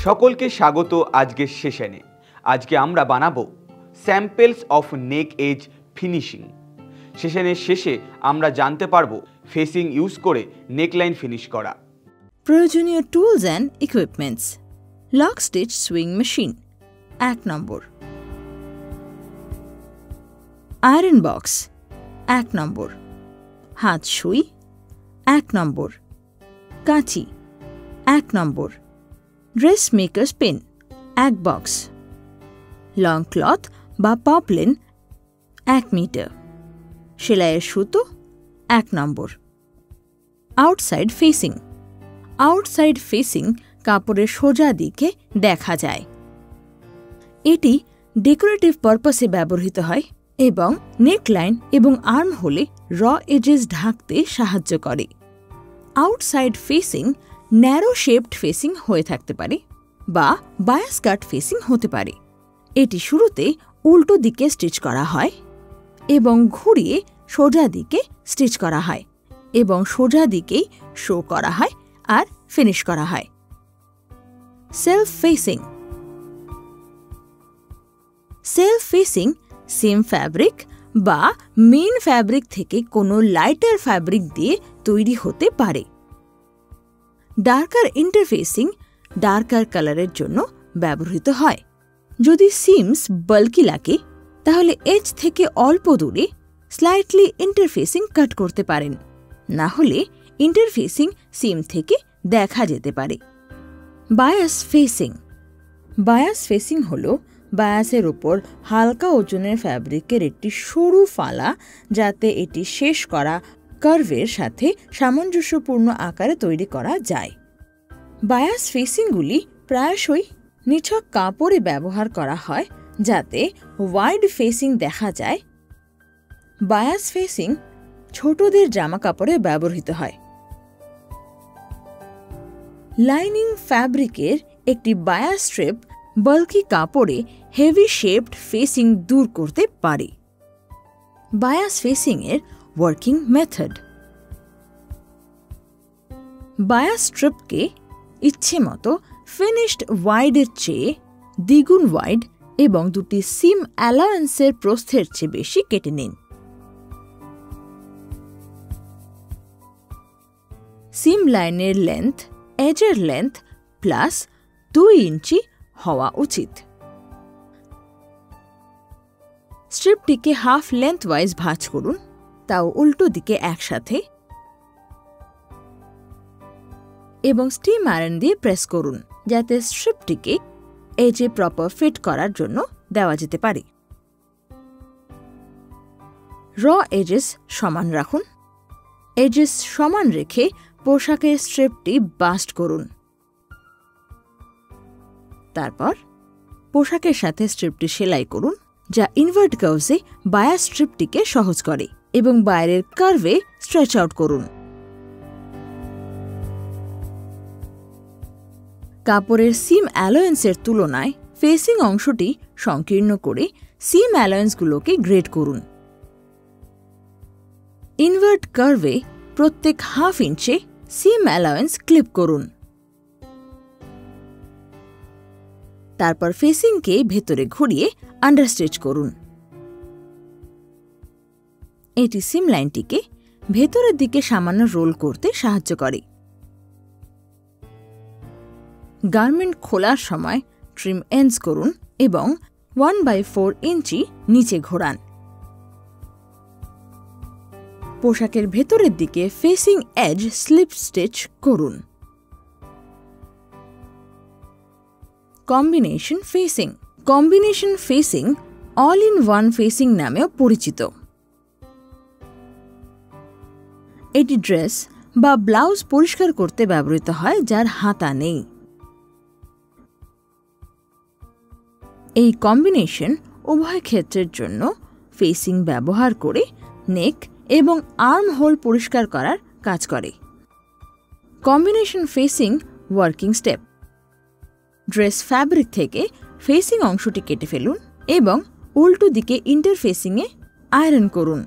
সকলকে স্বাগত আজকের সেশনে। আজকে আমরা বানাবো samples of neck edge finishing. সেশনের শেষে আমরা জানতে পারবো ফেসিং ইউজ করে নেকলাইন ফিনিশ করা। প্রয়োজনীয় tools and equipments. Lock stitch sewing machine 1 number, iron box 1 number, হাত সুই 1 নম্বর, কাঁচি 1 number, dress makers pen 1 box, long cloth বা পপলিন 1 মিটার, সেলাইয়ের সুতো 1 number. Outside facing. Outside facing কাপড়ের সোজা দিকে দেখা যায়। এটি ডেকোরেটিভ পারপাসে ব্যবহৃত হয় এবং নেকলাইন এবং আর্ম হোলে র এজেস ঢাকতে সাহায্য করে। Outside facing narrow shaped facing হয়ে থাকতে পারে বা বায়াস কাট ফেসিং হতে পারে। এটি শুরুতে উল্টো দিকে স্টিচ করা হয় এবং ঘুরিয়ে সোজা দিকে স্টিচ করা হয় এবং সোজা দিকেই শো করা হয় আর ফিনিশ করা হয়। Self facing. Self facing same fabric বা মেইন ফ্যাব্রিক থেকে কোনো লাইটার ফ্যাব্রিক দিয়ে তৈরি হতে পারে। ডার্কার ইন্টারফেসিং ডার্কার কালারের জন্য ব্যবহৃত হয়। যদি সিমস বাল্কি লাগে তাহলে এজ থেকে অল্প দূরে স্লাইটলি ইন্টারফেসিং কাট করতে পারেন, না হলে ইন্টারফেসিং সিম থেকে দেখা যেতে পারে। Bias facing. বায়াস ফেসিং হল বায়াসের উপর হালকা ওজনের ফ্যাব্রিকের একটি সরু ফালা, যাতে এটি শেষ করা কার্ভের সাথে সামঞ্জস্যপূর্ণ আকারে তৈরি করা যায়। বায়াস ফেসিংগুলি প্রায়শই নিছক কাপড়ে ব্যবহার করা হয় যাতে ওয়াইড ফেসিং দেখা যায়। বায়াস ফেসিং ছোটদের জামা কাপড়ে ব্যবহৃত হয়। লাইনিং ফ্যাব্রিকের একটি বায়াস স্ট্রিপ বাল্কি কাপড়ে হেভি শেপড ফেসিং দূর করতে পারে। বায়াস ফেসিংয়ের ওয়ার্কিং মেথড। বায়াস স্ট্রিপকে ইচ্ছে মতো ফিনিশড ওয়াইডের চেয়ে দ্বিগুণ ওয়াইড এবং দুটি সিম অ্যালায়েন্সের প্রস্থের চেয়ে বেশি কেটে নিন। সিম লাইনের লেন্থ এজের লেন্থ প্লাস 2 ইঞ্চি হওয়া উচিত। স্ট্রিপটিকে হাফ লেন্থ ওয়াইজ ভাঁজ করুন, তাও উল্টো দিকে একসাথে, এবং স্টিম আয়রন দিয়ে প্রেস করুন যাতে স্ট্রিপটিকে এজে প্রপার ফিট করার জন্য দেওয়া যেতে পারে। র এজেস সমান রাখুন। এজেস সমান রেখে পোশাকের স্ট্রিপটি বাস্ট করুন। তারপর পোশাকের সাথে স্ট্রিপটি সেলাই করুন, যা ইনভার্ট কার্ভসে বায়াস স্ট্রিপটিকে সহজ করে, এবং বাইরের কার্ভে স্ট্রেচ আউট করুন। কাপড়ের সিম অ্যালায়েন্সের তুলনায় ফেসিং অংশটি সংকীর্ণ করে সিম অ্যালায়েন্সগুলোকে গ্রেড করুন। ইনভার্ট কার্ভে প্রত্যেক হাফ ইঞ্চে সিম অ্যালায়েন্স ক্লিপ করুন। তারপর ফেসিংকে ভেতরে ঘুরিয়ে আন্ডারস্টিচ করুন। এটি সিম লাইনটিকে ভেতরের দিকে সামান্য রোল করতে সাহায্য করে। গার্মেন্ট খোলার সময় ট্রিম এন্ডস করুন এবং 1/4 ইঞ্চি নিচে ঘোরান। পোশাকের ভেতরের দিকে ফেসিং এজ স্লিপ স্টিচ করুন। Combination facing. Combination facing all in one facing নামেও পরিচিত। এটি ড্রেস বা ব্লাউজ পরিষ্কার করতে ব্যবহৃত হয় যার হাতা নেই। এই কম্বিনেশন উভয় ক্ষেত্রের জন্য ফেসিং ব্যবহার করে নেক এবং আর্ম হোল পরিষ্কার করার কাজ করে। Combination facing working step. Dress fabric থেকে ফেসিং অংশটি কেটে ফেলুন এবং উল্টো দিকে ইন্টারফেসিংয়ে আয়রন করুন।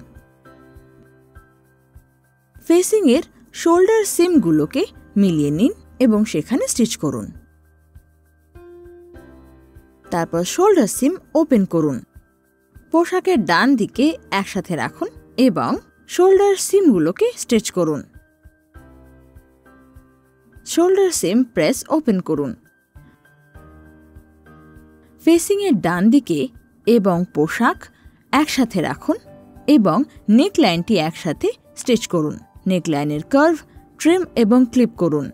ফেসিংয়ের শোল্ডার সিমগুলোকে মিলিয়ে নিন এবং সেখানে স্টিচ করুন। তারপর শোল্ডার সিম ওপেন করুন। পোশাকের ডান দিকে একসাথে রাখুন এবং শোল্ডার সিমগুলোকে স্ট্রেচ করুন। শোল্ডার সিম প্রেস ওপেন করুন। ফেসিংয়ের ডান দিকে এবং পোশাক একসাথে রাখুন এবং নেকলাইনটি একসাথে স্টিচ করুন। নেকলাইনের কার্ভ, ট্রিম এবং ক্লিপ করুন।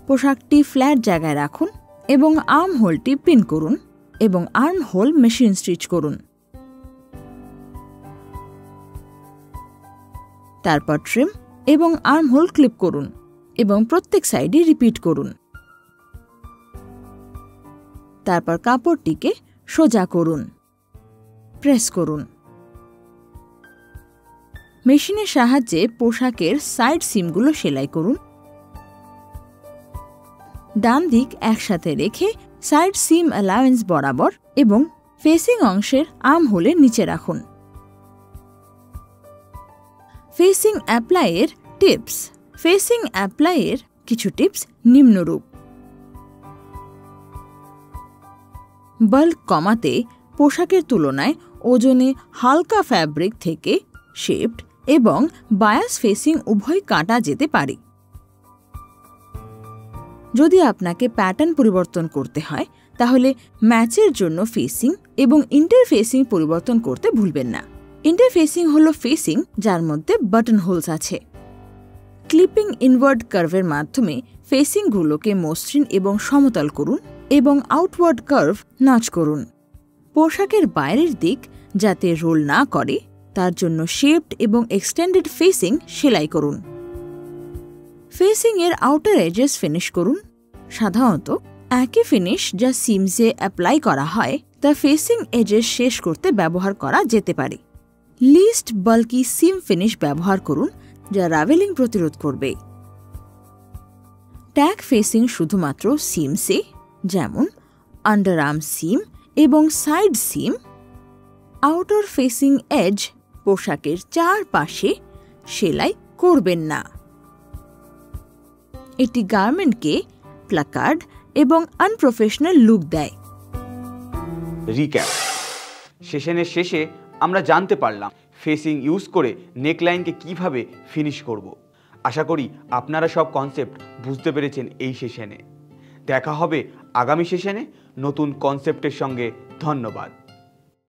পোশাকটি ফ্ল্যাট জায়গায় রাখুন এবং আর্ম হোলটি পিন করুন এবং আর্ম হোল মেশিন স্টিচ করুন। তারপর ট্রিম এবং আর্ম হোল ক্লিপ করুন এবং প্রত্যেক সাইডে রিপিট করুন। তারপর কাপড়টিকে সোজা করুন, প্রেস করুন। মেশিনের সাহায্যে পোশাকের সাইড সিমগুলো সেলাই করুন। ডান দিক একসাথে রেখে সাইড সিম অ্যালাউয়েন্স বরাবর এবং ফেসিং অংশের আর্ম হোলের নিচে রাখুন। ফেসিং অ্যাপ্লাইয়ের টিপস। ফেসিং অ্যাপ্লাইয়ের কিছু টিপস নিম্নরূপ: বাল্ক কমাতে পোশাকের তুলনায় ওজনে হালকা ফ্যাব্রিক থেকে শেপড এবং বায়াস ফেসিং উভয় কাটা যেতে পারে। যদি আপনাকে প্যাটার্ন পরিবর্তন করতে হয় তাহলে ম্যাচের জন্য ফেসিং এবং ইন্টারফেসিং পরিবর্তন করতে ভুলবেন না। ইন্টারফেসিং হল ফেসিং যার মধ্যে বাটন হোলস আছে। ক্লিপিং ইনওয়ার্ড কার্ভের মাধ্যমে ফেসিংগুলোকে মসৃণ এবং সমতল করুন এবং আউটওয়ার্ড কার্ভ নাচ করুন। পোশাকের বাইরের দিক যাতে রোল না করে তার জন্য শেপড এবং এক্সটেন্ডেড ফেসিং সেলাই করুন। ফেসিংয়ের আউটার এজেস ফিনিশ করুন। সাধারণত একই ফিনিশ যা সিমসে অ্যাপ্লাই করা হয় তা ফেসিং এজেস শেষ করতে ব্যবহার করা যেতে পারে। লিস্ট বাল্কি সিম ফিনিশ ব্যবহার করুন যা রাভেলিং প্রতিরোধ করবে। ট্যাগ ফেসিং শুধুমাত্র সিমসে, যেমন আন্ডারআর্ম সিম এবং সাইড সিম। আউটার ফেসিং এজ পোশাকের চারপাশে সেলাই করবেন না। এটি গার্মেন্টকে প্লাকার্ড এবং আনপ্রফেশনাল লুক দেয়। রিক্যাপ: সেশনের শেষে আমরা জানতে পারলাম ফেসিং ইউজ করে নেকলাইনকে কিভাবে ফিনিশ করব। আশা করি আপনারা সব কনসেপ্ট বুঝতে পেরেছেন এই সেশনে। দেখা হবে আগামী সেশনে নতুন কনসেপ্টের সঙ্গে। ধন্যবাদ।